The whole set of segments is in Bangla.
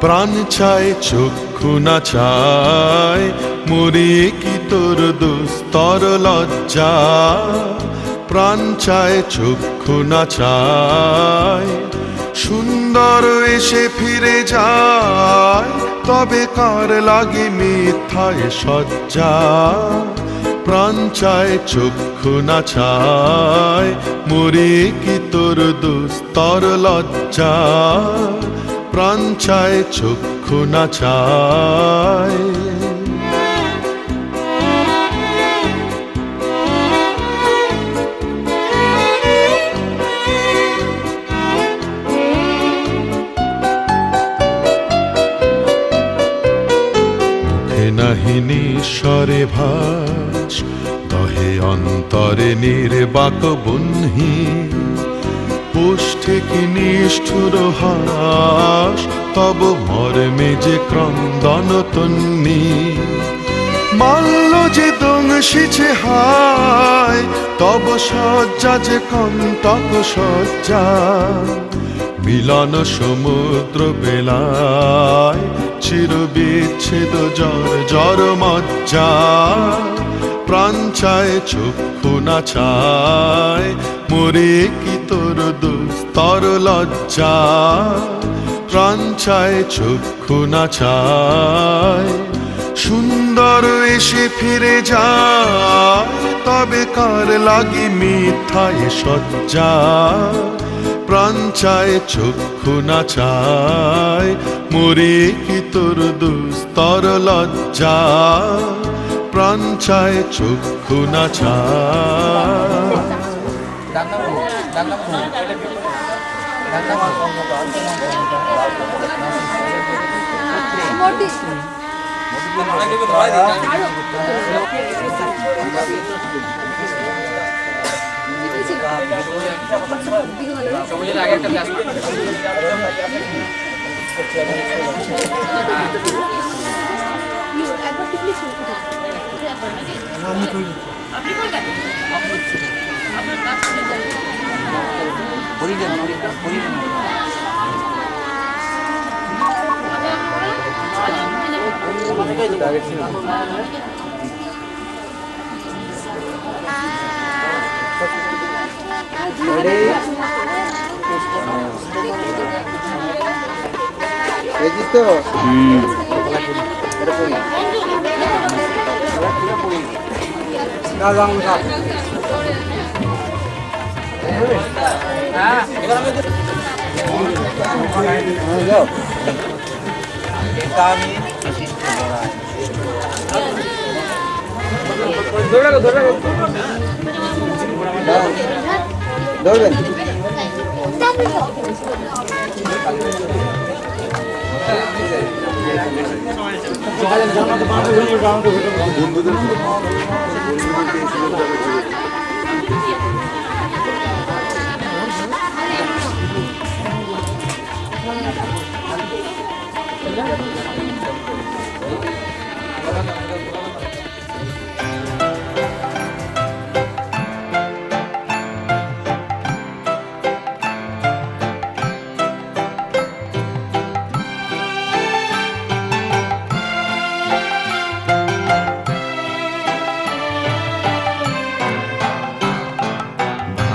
প্রাণ চায় চক্ষু না চায়, মরি কি তোর দুস্তর লজ্জা। প্রাণ চায় চক্ষু না চায়, সুন্দর এসে ফিরে যায়, তবে কার লাগে মিথ্যায় সজ্জা। প্রাণ চায় চক্ষু না চায়, মরি কি তোর দুস্তর লজ্জা। প্রাণ চায় চক্ষু না চায়। নাহি নিঃস্বরে ভাস, কহে অন্তরে নির্বাক বহ্নি। পোষ্ঠে কি নিষ্ঠুর হাস, তব মর্মে যে ক্রন্দন তন্নি। মাল্য যে দংশিছে হায়, তব সজ্জা যে কণ্টক সজ্জা। মিলন সমুদ্র বেলায়, চির বিচ্ছেদ জ্বর জ্বর মজ্জা। প্রাণ চায় চক্ষু না চায়, মরে কি তোর দুস্তর লজ্জা। প্রাণ চায় চক্ষু না চায়, সুন্দর এসে ফিরে যায়, তবে কার লাগি মিথ্যায় সজ্জা। প্রাণ চায় চক্ষু না চায়, মরে কি তোর দুস্তর লজ্জা। প্রাণ চায় চক্ষু না চায়।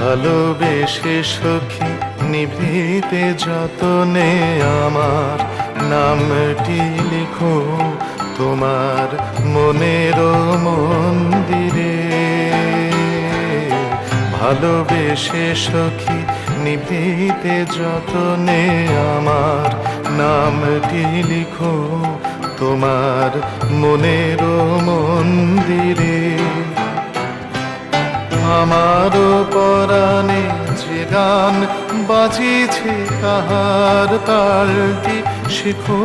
ভালোবেসে সখী নিভৃতে যতনে আমার নামটি লিখো তোমার মনের মন্দিরে। ভালোবেসে সখী নিভৃতে যতনে আমার নামটি লিখো তোমার মনের মন্দিরে। আমার পরাণে যে গান বাজিছে তাহার তালটি শিখো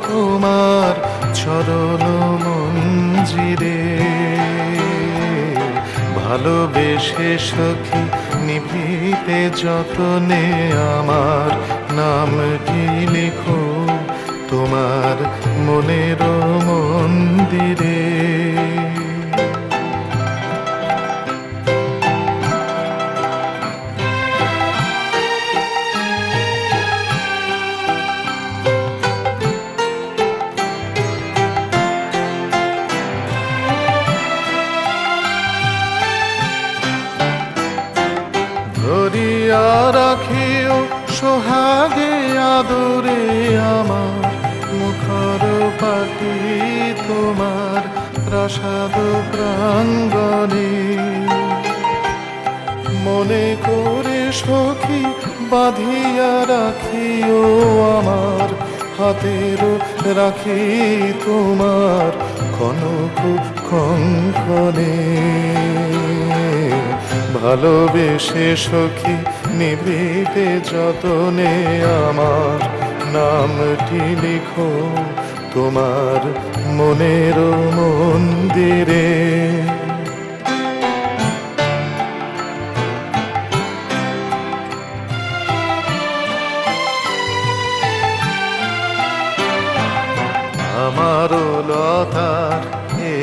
তোমার চরণ মঞ্জিরে। ভালোবেসে সখী নিভৃতে যতনে আমার নামটি লিখো তোমার মনের মন্দিরে। সোহাগে আদরে আমার মুখর পাখি তোমার প্রাসাদ প্রাঙ্গণে মনে করে সখী বাঁধিয়া রাখিও আমার হাতের রাখি তোমার কনক কঙ্কনে ভালোবেসে সখী নিভৃতে যতনে আমার নামটি লিখো তোমার মনের মন্দিরে আমার লতার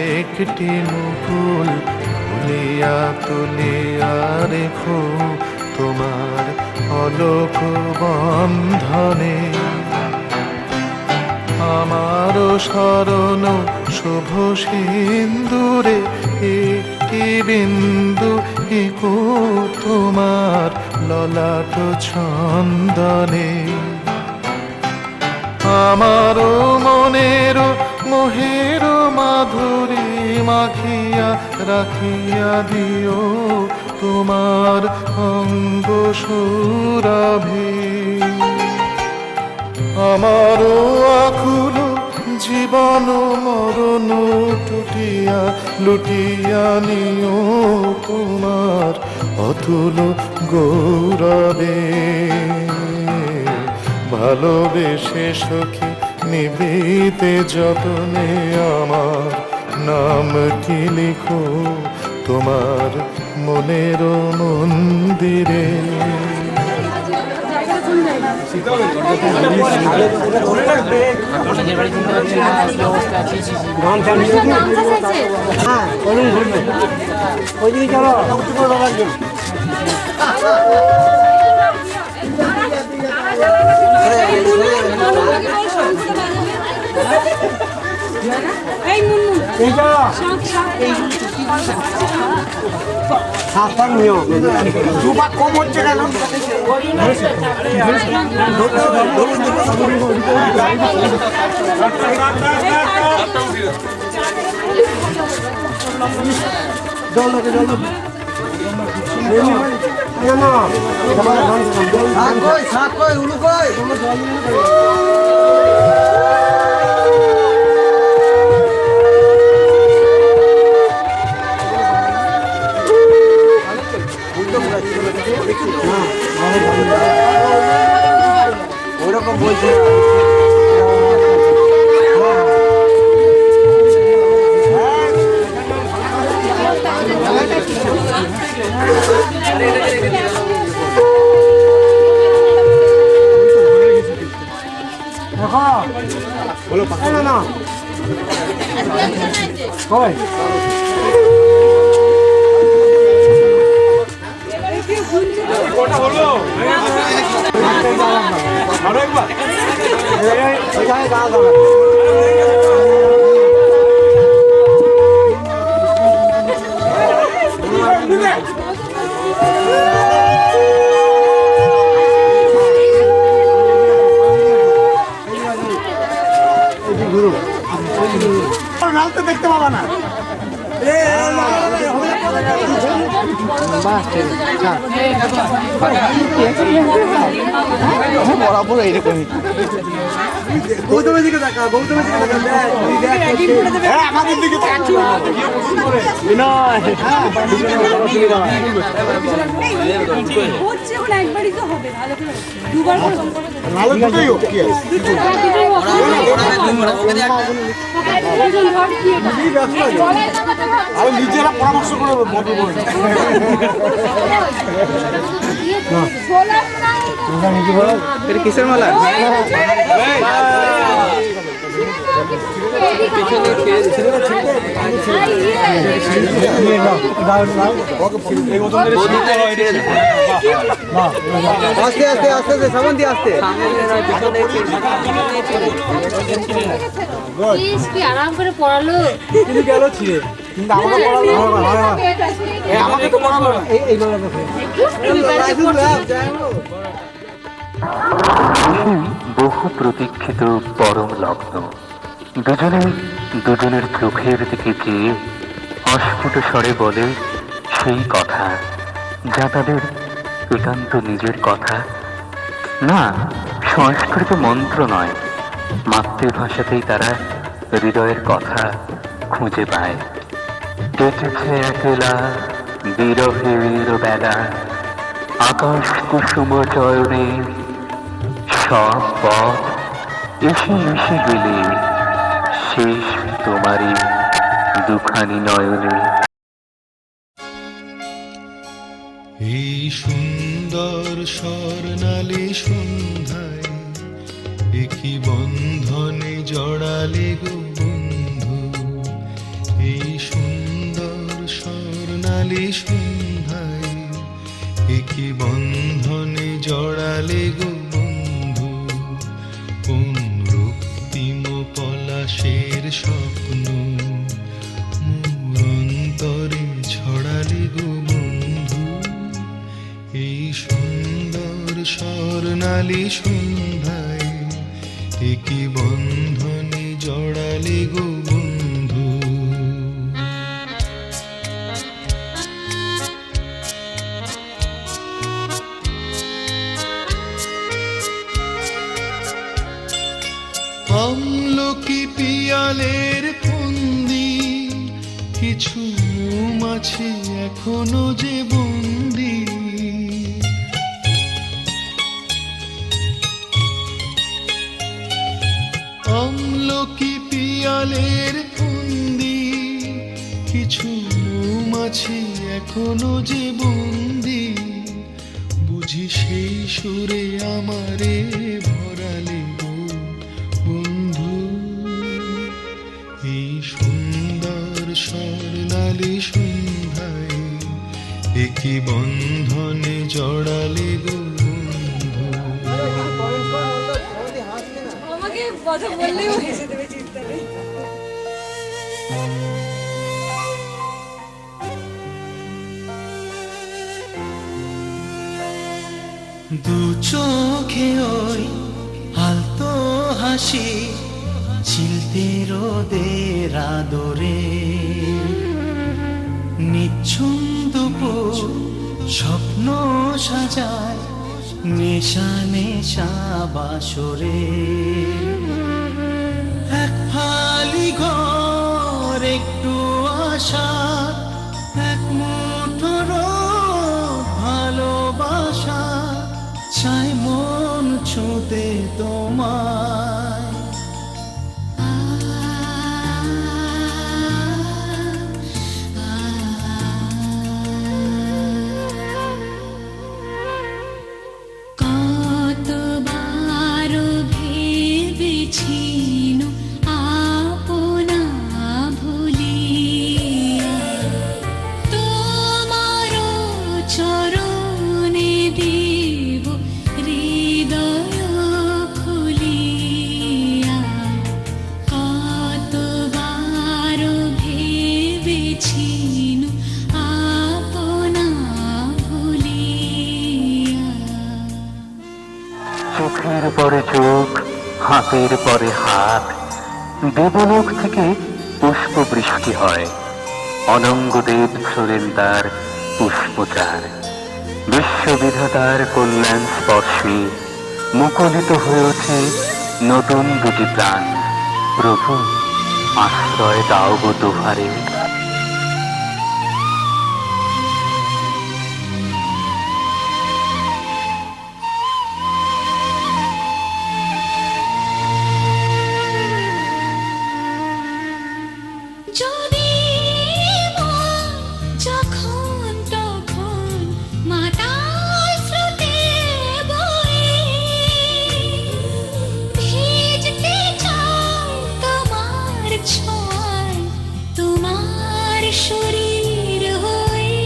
একটি মুকুল তুলিয়া তুলিয়া রেখো তোমার অলোক বন্ধনে আমার শরণ শুভ সিন্দুরে একটি বিন্দু একো তোমার ললাট ছন্দনে আমার মনের মোহের মাধুরী মাখিয়া রাখিয়া দিও তোমার অঙ্গ সুরভি আমার আকুল জীবন মরণ টুটিয়া লুটিয়া নিও তোমার অতুল গৌরবে ভালোবেসে সখী নিভৃতে যতনে আমার নামটি লিখো তোমার মনের মন্দিরে দুবার কম হচ্ছে কেন? ওরকম বলছে বলো না না কই কোটা হলো আরো একবার এখানে গা দাও নালতে দেখতে পাবা না বরাবর এইরকমই গৌতমের দিকে দেখা গৌতমের দিকে দেখা আমাদের দিকে একবারই তো হবে দুবার ভালো দুটোই হোক কি আর নিজেরা পরামর্শ করে মতো এটা কিসের মালা আস্তে আস্তে আস্তে আস্তে সামান দিয়ে আস্তে আরাম করে পড়ালো তুমি গেল ছিঁড়ে কিন্তু আমাকে পড়ালো আমাকে তো পড়ালো এইভাবে সেই বহু প্রতীক্ষিত পরম লগ্ন, দুজনে দুজনের চোখের দিকে চেয়ে অস্ফুট স্বরে বলে সেই কথা যা তাদের একান্ত নিজের কথা। না, সংস্কৃত মন্ত্র নয়, মাতৃভাষাতেই তারা হৃদয়ের কথা খুঁজে পায়। কেটেছে একলা বিরহের বেলা, আকাশ কুসুম চয়নে সব পথ এসে এসে গেলে শেষ তোমারই দুখানি নয়নে। এই সুন্দর স্বর্ণালী সন্ধ্যায় একই বন্ধনে জড়ালে গো বন্ধু। এই সুন্দর স্বর্ণালী সন্ধ্যায় একই বন্ধনে জড়ালে গো বন্ধু। কোন রক্তিম পলাশের স্বপ্ন মোর অন্তরে ছড়ালে গো বন্ধু। এই সুন্দর স্বর্ণালী সন্ধ্যায় একই বন্ধনে জড়ালে গো বন্ধু। আমলকি পিয়ালের ফন্দি, কিছু মৌমাছি এখনো যে বন্দি। আমলকি পিয়ালের ফন্দি, কিছু মৌমাছি এখনো যে বন্দি। বুঝি সেই সুরে আমারে ভরালে গো বন্ধু। এই সুন্দর স্বর্ণালী সন্ধ্যায় একই বন্ধনে জড়ালে গো বন্ধু। আমাকে কথা বললেও হেসে দেবে, চিন্তা নেই। দু চোখে ওই আলতো হাসি, চিলতে রোদের আদরে। নিচ্ছুম দুপুর স্বপ্ন সাজায় নেশা নেশা বাসরে। এক ফালি ঘর একটু আশা, এক মুঠো রোদ ভালোবাসা, চাই মন ছুঁতে তোমায়। কতবার ভেবেছিন আপনা ভুলিয়া, তোমার চরণে দেব হৃদয় খুলিয়া। কতবার ভেবেছিন আপনা ভুলিয়া। চোখের পরে চোখ, হাতের পরে হাত, দেবলোক থেকে পুষ্প বৃষ্টি হয়। অনঙ্গদেব ছোড়েন তার পুষ্পচার। বিশ্ববিধাতার কল্যাণ স্পর্শে মুখরিত হয়ে ওঠে নতুন দুটি প্রাণ। প্রভু, আশ্রয় দাও গো দুহারে। যদি মন যখন তখন মাতাল স্রোতে বয়ে, ভিজতে চাও তোমার ছোঁয়ায়, তোমার শরীর হয়ে।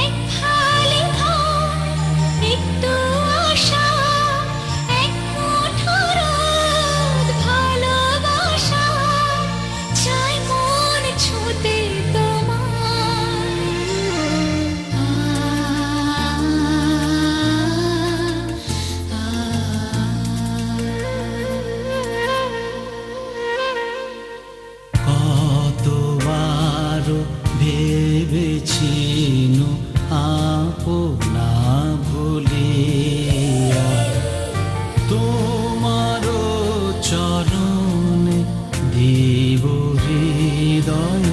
এক ফালি ঘর একটু আশা, এক মুঠো রোদ ভালোবাসা, দিব হৃদয়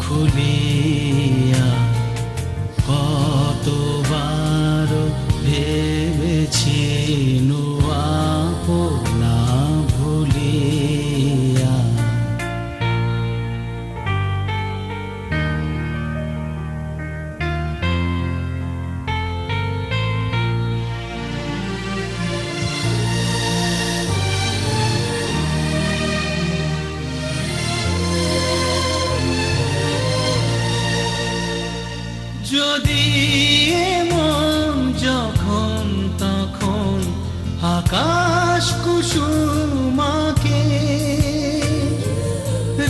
খুলিয়া, কতবার ভেবেছি আপনা ভুলিয়া। যদি মন যখন তখন আকাশ কুসুমাকে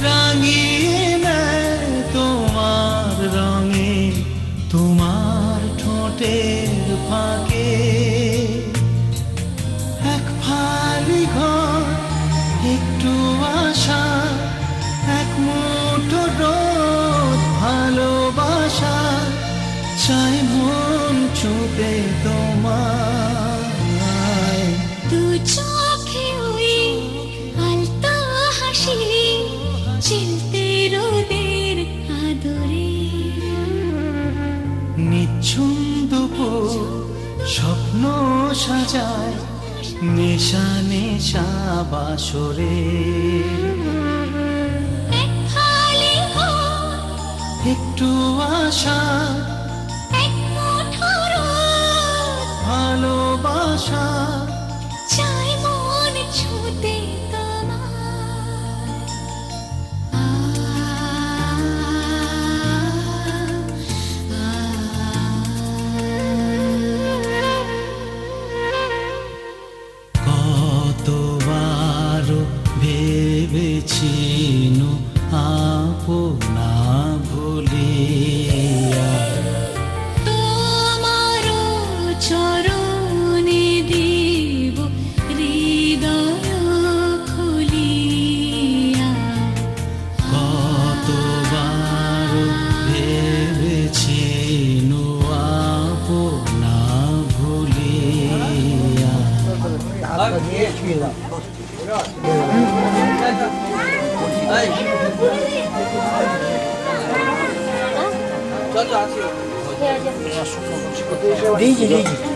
রাঙিয়ে নেয় তোমার রঙে, তোমার ঠোঁটের ফাঁকে এক ফালি ঘর, একটু আশা, এক মুঠো রোদ ভালোবাসা, চাই মন ছুঁতে তোমায়। দু চোখে ওই আলতো হাসি, চিলতে রোদের আদরে। নিঝুম দুপুর স্বপ্ন সাজায় নেশা নেশা বাসরে, এক ফালি ঘর, একটু আশা, এক মুঠো রোদ, ভালোবাসা, চাই মন ছুঁতে তোমার। কতবার ভেবেছি আপনা ভুলিয়া, তোমারও চরণে দিব হৃদয় খুলিয়া, কতবার ভেবেছি আপনা ভুলিয়া।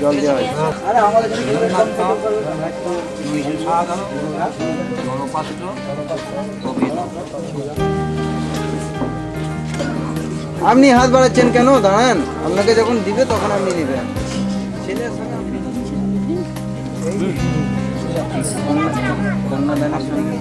জল দেওয়া হয়। আরে আমাদের আপনি হাত বাড়াচ্ছেন কেন? দাঁড়ান, আপনাকে যখন দিবে তখন আপনি নেবেন। ছেলের সঙ্গে আপনি কন্যাদানের সঙ্গে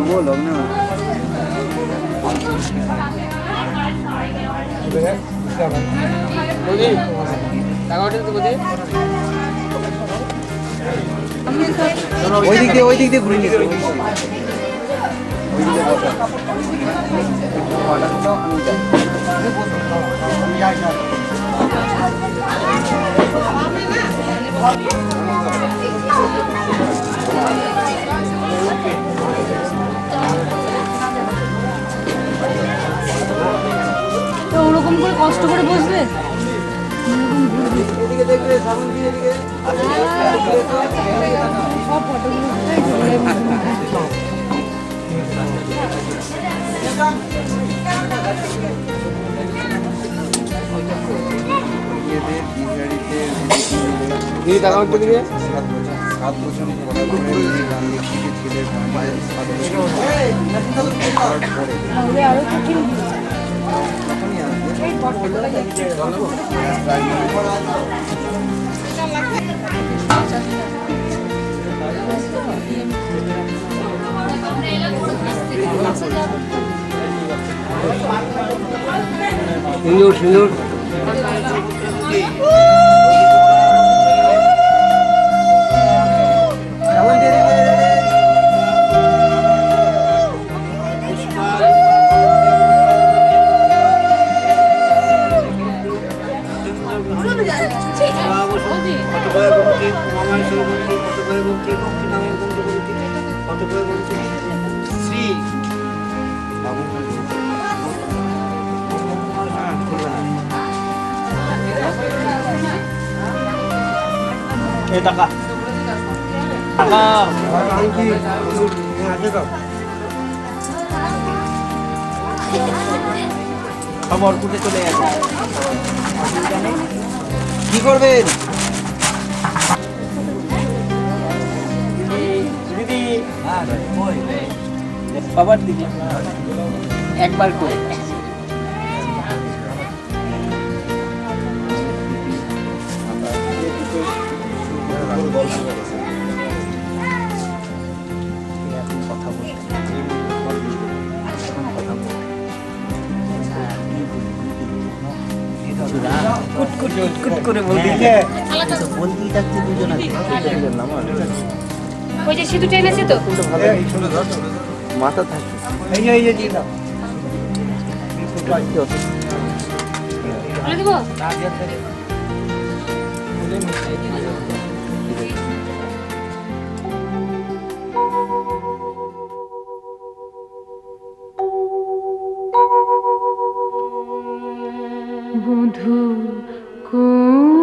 वो लोग ना ওই দিক দিয়ে ঘুরে নিতে ওই দিক দিয়ে বসা অর্ডারটা আমি যাই তো ওরকম করে কষ্ট করে বসবে। এদিকে দেখবে সামনে দিয়ে এদিকে সব ফটোগুলো দিদি টাকা করতে দিবে 7 বছর পরে গান লিখতে ছেলের মায়ের 7 বছর তাহলে আরো কঠিন তখনই আসবে এই ফটোটা সুন্দর শ্রী খবর কুটে চলে গেছে কি করবেন বাবার দিকে একবার করে ওই যে সিঁদুর টেনেছে তো মাথা থাকে বলে দেবো বধূ কোন